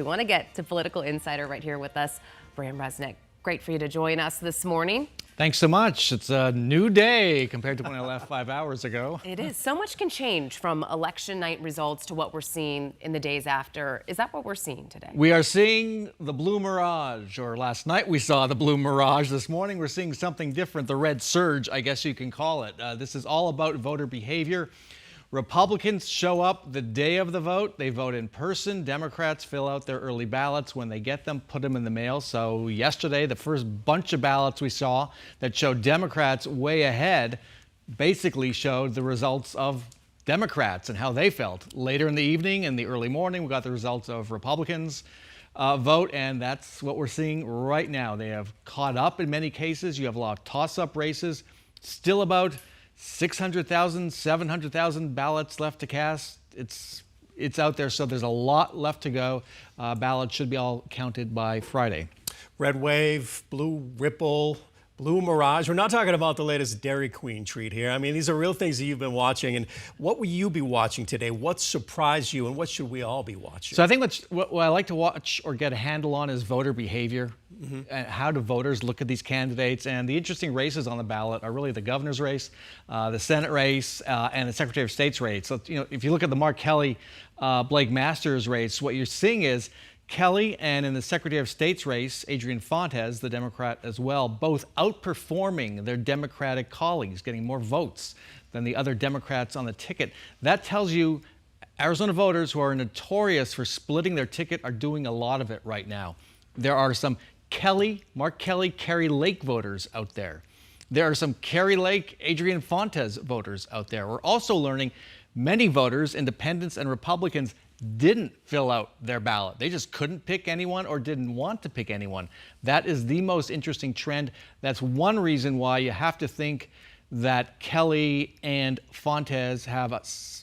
We want to get to Political Insider right here with us, Brahm Resnik. Great for you to join us this morning. Thanks so much. It's a new day compared to when I left 5 hours ago. It is. So much can change from election night results to what we're seeing in the days after. Is that what we're seeing today? We are seeing the blue mirage, or last night we saw the blue mirage. This morning we're seeing something different, the red surge, I guess you can call it. This is all about voter behavior. Republicans show up the day of the vote. They vote in person. Democrats fill out their early ballots when they get them, put them in the mail. So yesterday, the first bunch of ballots we saw that showed Democrats way ahead basically showed the results of Democrats and how they felt. Later in the evening and the early morning, we got the results of Republicans vote, and that's what we're seeing right now. They have caught up in many cases. You have a lot of toss-up races. Still about 600,000, 700,000 ballots left to cast. It's out there, so there's a lot left to go. Ballots should be all counted by Friday. Red wave, blue ripple, blue mirage. We're not talking about the latest Dairy Queen treat here. I mean, these are real things that you've been watching. And what will you be watching today? What surprised you, and what should we all be watching? So I think what I like to watch or get a handle on is voter behavior. And how do voters look at these candidates? And the interesting races on the ballot are really the governor's race, the Senate race, and the Secretary of State's race. So, if you look at the Mark Kelly, Blake Masters race, what you're seeing is Kelly, and in the Secretary of State's race, Adrian Fontes, the Democrat as well, both outperforming their Democratic colleagues, getting more votes than the other Democrats on the ticket. That tells you Arizona voters who are notorious for splitting their ticket are doing a lot of it right now. There are some Mark Kelly, Kari Lake voters out there. There are some Kari Lake, Adrian Fontes voters out there. We're also learning many voters, independents and Republicans, didn't fill out their ballot. They just couldn't pick anyone or didn't want to pick anyone. That is the most interesting trend. That's one reason why you have to think that Kelly and Fontes have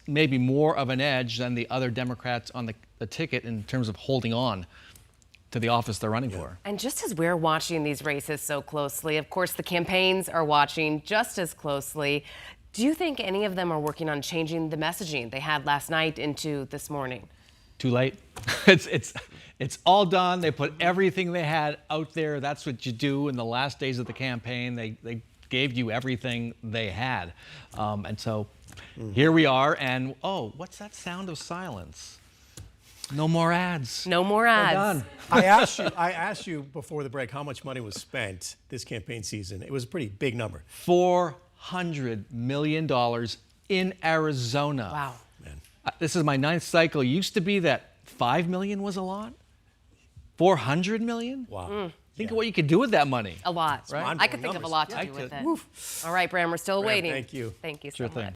maybe more of an edge than the other Democrats on the ticket in terms of holding on to the office they're running for. And just as we're watching these races so closely, of course, the campaigns are watching just as closely. Do you think any of them are working on changing the messaging they had last night into this morning? Too late. It's all done. They put everything they had out there. That's what you do in the last days of the campaign. They gave you everything they had. And so here we are. And oh, what's that sound of silence? No more ads. No more ads. We're done. I asked you before the break how much money was spent this campaign season. It was a pretty big number. $400 million in Arizona. Wow. Man. This is my 9th cycle. It used to be that $5 million was a lot. $400 million? Wow. Think of what you could do with that money. A lot. Right? I could think of a lot to do with it. All right, Bram, we're still waiting. Thank you. Thank you so Sure much. thing.